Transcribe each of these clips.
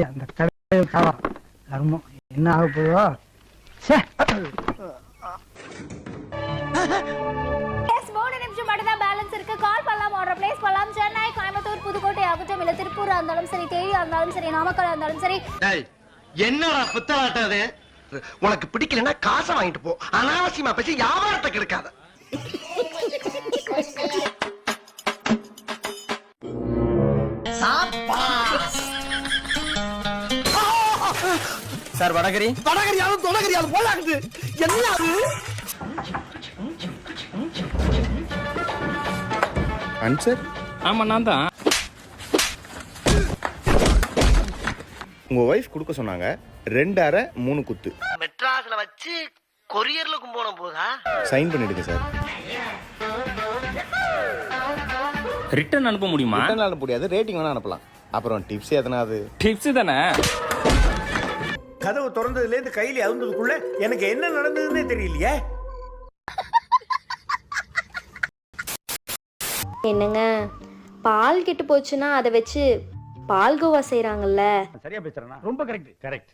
அந்த கடை கர்மம் என்ன ஆக போதோ. கால் பண்ணலாம், ஆர்டர் பிளேஸ் பண்ணலாம். சென்னை, கோயம்புத்தூர், புதுக்கோட்டை ஆகட்டும், இல்ல திருப்பூர் இருந்தாலும் சரி, தேனி இருந்தாலும் சரி, நாமக்கல் இருந்தாலும் சரி. என்னடா புத்தலாட்டாது? உனக்கு பிடிக்கலன்னா காசை வாங்கிட்டு போ. அனாவசியமா பேசி வியாபாரத்தை கெடுக்காத. சார் வடகரி வடகரியாலும் தொடகரியாலும் போலாகுது. என்ன அது? ஆன்சர் ஆமா நான் தான். உங்க வைஃப் கொடுக்க சொன்னாங்க 2 அரை 3 குத்து. மெட்ராஸ்ல வச்சு கொரியர்ல கும்போணம் போதா? சைன் பண்ணிடுங்க சார். ரிட்டர்ன் அனுப்ப முடியுமா? ரிட்டர்ன் அனுப்ப முடியாது, ரேட்டிங் வேணா அனுப்பலாம். அப்புறம் டிப்ஸ் எதனாவது? டிப்ஸ் தானே. கதவு திறந்ததுல இருந்து கையில அவுந்ததுக்குள்ள எனக்கு என்ன நடந்ததுன்னே தெரியலையே. என்னங்க, பால் கெட்டு போச்சுன்னா அதை வச்சு பால்கோவா செய்யறாங்கல்ல. சரியா பேசுறேனா? ரொம்ப கரெக்ட்.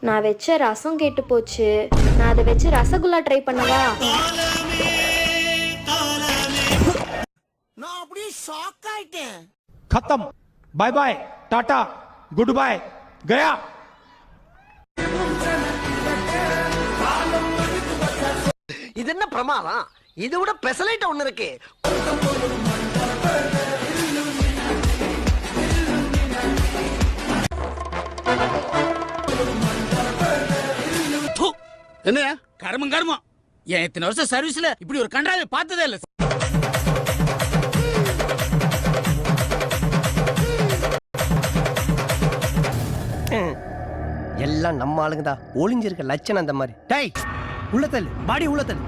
நான் வச்ச ரசம் கெட்டு போச்சு, நான் அதை வச்சு ரசகுல்லா ட்ரை பண்ணவா? நான் அப்படியே ஷாக் ஆயிட்டேன். खत्म, bye bye, tata, good bye, गया. இது என்ன பிரமாதம்? இதை விட பெசலைட் ஒண்ணு இருக்கு. என்ன கர்மம் என் இத்தனை வருஷம் சர்வீஸ்ல இப்படி ஒரு கண்டாவை பார்த்ததே இல்ல. எல்லாம் நம்ம ஆளுங்க தான். ஒளிஞ்சிருக்க லட்சணம் அந்த மாதிரி. டேய் உள்ளத்தல் பாடி உள்ளத்தல்.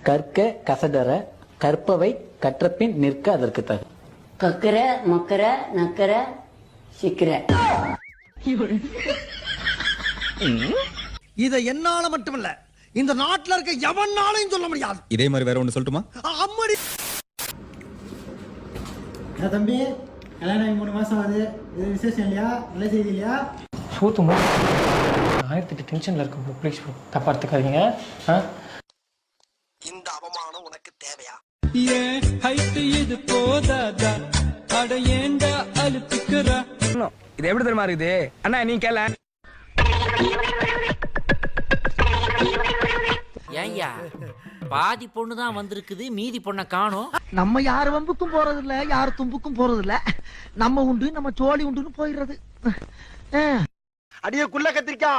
கற்க கசடர கற்பவை கற்றபின் நிற்க அதற்கு தகு. கக்கற மக்கற நக்கற சிக்கிற. இத என்னால மட்டுமல்ல, இந்த நாட்டுல இருக்க எவனாலையும் சொல்ல முடியாது. இதே மாதிரி வேற ஒண்ணு சொல்லட்டுமா? அம்மடி தம்பி, கல்யாணம் 3 மாசம் ஆகுது. இது விசேஷம் இல்லையா? நல்ல செய்தி இல்லையா? சூத்துமா 1008 டென்ஷன்ல இருக்கு. ப்ளீஸ் தப்பா எடுத்துக்காதீங்க. இந்த அவமானம் உனக்கு தேவையா? இது எப்படி தெரியுமா இருக்குது அண்ணா? நீ கேள. ஏய்யா, பாதி பொண்ணு தான் வந்திருக்குது, மீதி பொண்ணை காணோம். நம்ம யார் வம்புக்கும் போறது இல்ல, யார் தும்புக்கும் போறது இல்ல. நம்ம உண்டு, நம்ம சோழி உண்டுன்னு போயிடுறது. அடியே குள்ள கத்திரிக்கா,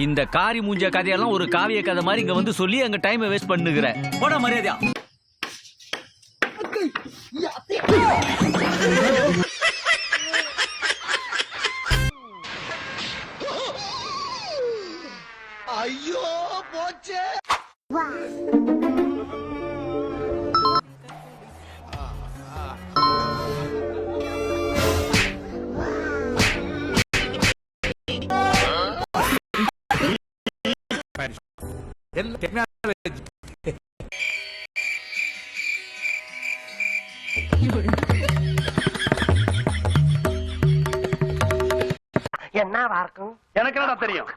இந்த காரி மூஞ்ச கதையெல்லாம் ஒரு காவிய கதை மாதிரி இங்க வந்து சொல்லி அங்க டைம் வேஸ்ட் பண்ணுகிற. போட மரியாதையா. ஐயோ போச்சே. என்னவா இருக்கும்? எனக்கு என்னடா தெரியும்?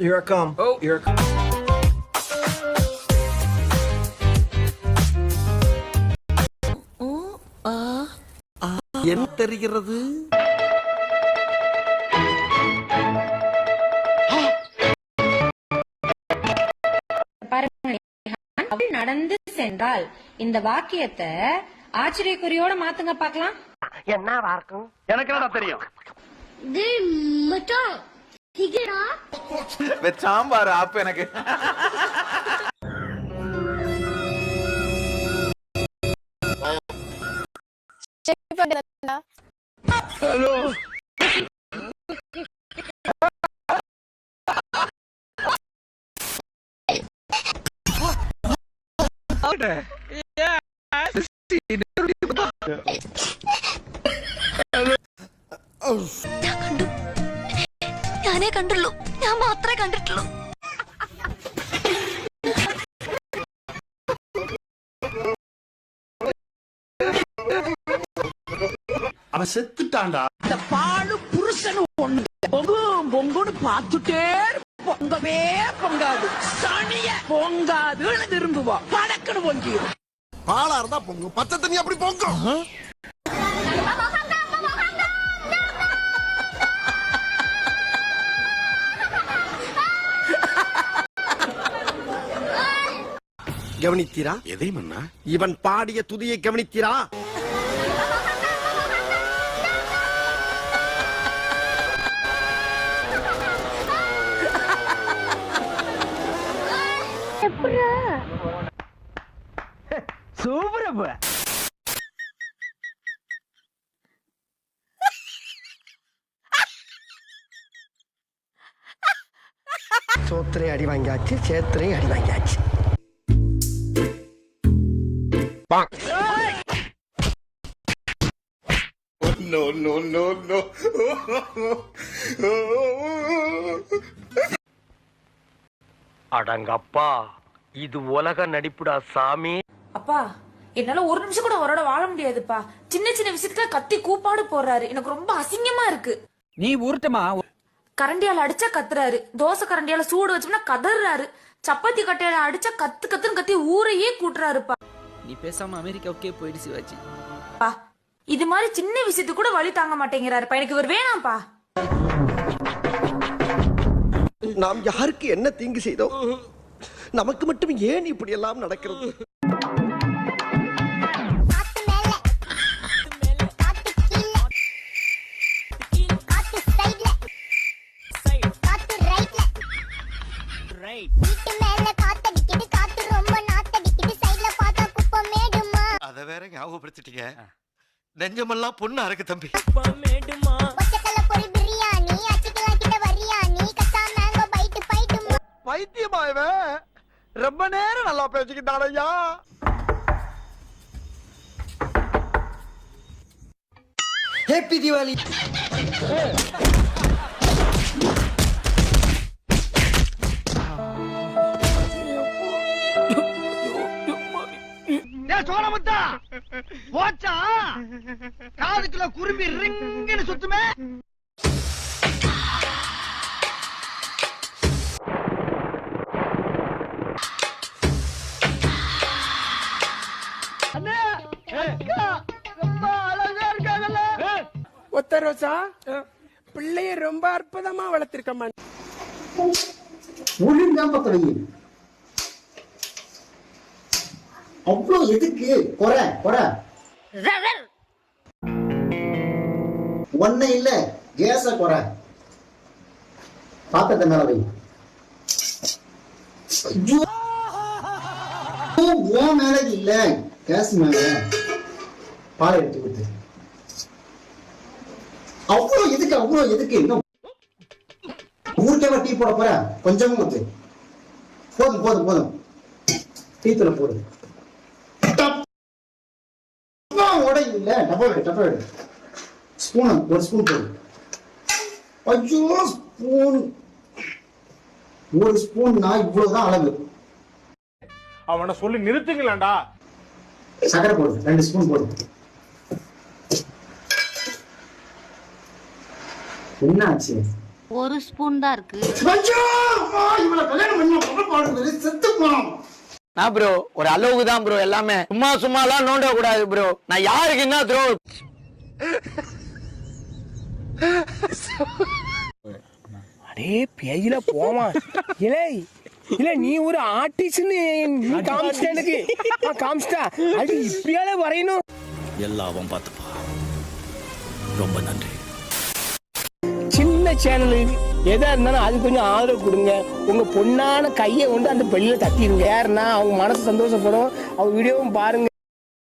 Here I come. Oh, here I come. என்ன தெரிகிறது? நடந்து சென்றால் இந்த வாக்கியத்தை ஆச்சரியக்குறியோட மாத்துங்க பார்க்கலாம். என்னவா இருக்கும்? எனக்கு என்னடா தெரியும்? சாம்பார் ஆப் எனக்கு. ഞാനേ കണ്ടുള്ളൂ, ഞാൻ മാത്രമേ കണ്ടിട്ടുള്ളൂ. அவன் செத்துட்டான்டா. இந்த பாலு புருஷன் ஒண்ணு பொங்குன்னு பார்த்துட்டே பொங்கவே பொங்காது, சனிய பொங்காதுன்னு திரும்புவோம், படக்குன்னு பொங்கிடும். பாலா இருந்தா பொங்கும், பச்சை தண்ணி அப்படி பொங்கும். கவனித்தீரா? எதை மன்னா? இவன் பாடிய துதியை கவனித்தீரா? சூப்பரப்ப சோத்திரையும் அடி வாங்கியாச்சு, சேத்திரையும் அடி வாங்கியாச்சு. No, no, no, no. அடங்கப்பா, இது உலக நடிப்புடா சாமி. அப்பா என்னால ஒரு நிமிஷம் கூட அவரோட வாழ முடியாதுப்பா. சின்ன சின்ன விஷயத்துல கத்தி கூப்பாடு போடுறாரு, எனக்கு ரொம்ப அசிங்கமா இருக்கு. நீ உருட்டுமா? கரண்டியால அடிச்சா கத்துறாரு, தோசை கரண்டியால சூடு வச்சோம்னா கதறாரு, சப்பாத்தி கட்டையால அடிச்சா கத்து கத்துன்னு கத்தி ஊரையே கூட்டுறாருப்பா. நீ பேசாம அமெரிக்காவுக்கே போயிடு சிவாஜி. இது மாதிரி சின்ன விஷயத்துக்கு கூட வழி தாங்க மாட்டேங்கிறாருப்பா. எனக்கு இவர் வேணாம்ப்பா. நாம் யாருக்கு என்ன தீங்கு செய்தோம்? நமக்கு மட்டும் ஏன் இப்படி எல்லாம் நடக்கிறது? அத வேற ஞாபகப்படுத்திட்டீங்க. நெஞ்சமெல்லாம் பொண்ணா இருக்கு தம்பி. வைத்தியமா இவன் ரொம்ப நேரம் நல்லா பேசிக்கிட்டானையா. ஹேப்பி தீபாவளி. சோழமுத்தா போச்சா, காதுக்குள்ள குரும்பி ரிங்குன்னு சுத்துமே. ஒத்த ரோசா பிள்ளைய ரொம்ப அற்புதமா வளர்த்திருக்கம்மா. ஒழுங்காம தொடங்கி அவ்வளோ எதுக்கு குறை குறை ஒன்னும் இல்ல, கேஸ குறை பாத்திரத்தை மேல வை. மேல இல்ல, கேஸ் மேல பாலை எடுத்து கொடுத்து. அவ்வளோ எதுக்கு அவ்வளோ எதுக்கு? இன்னும் ஊருக்கே டீ போட போற, கொஞ்சமும் வந்து போதும் போதும் போதும். டீ தூள போடு. உடையில டப்பா எடு, டப்பா எடு. ஸ்பூன் ஒரு ஸ்பூன் போடு. ஐயோ ஸ்பூன், ஒரு ஸ்பூன்னா இவ்வளவுதான் அளவு. அவனை சொல்லி நிறுத்துங்களேன்டா. சக்கரை போடு, 2 ஸ்பூன் போடு. என்ன ஆச்சு? ஒரு ஸ்பூன் தான் இருக்கு. இவளை கல்யாணம் பண்ணி பாடுறது செத்து போனோம். நான் ப்ரோ ஒரு அளவுக்கு தான் ப்ரோ, எல்லாமே சும்மா சும்மா எல்லாம் நோண்ட கூடாது ப்ரோ. நான் யாருக்கு என்ன த்ரோ? அடே பேயில போமா. இலே இல்ல நீ ஒரு ஆர்டிஸ்ட்னு நீ காமிச்சிட்ட எனக்கு. காமிச்சிட்டா அது இப்படியால வரையணும். எல்லாம் பார்த்துப்பா. ரொம்ப நன்றி. சின்ன சேனல் எதா இருந்தாலும் அது கொஞ்சம் ஆதரவு கொடுங்க. உங்க பொண்ணான கையை கொண்டு அந்த பெல்லில தட்டிடுங்க. யாருன்னா அவங்க மனசு சந்தோஷப்படும். அவங்க வீடியோவும் பாருங்க.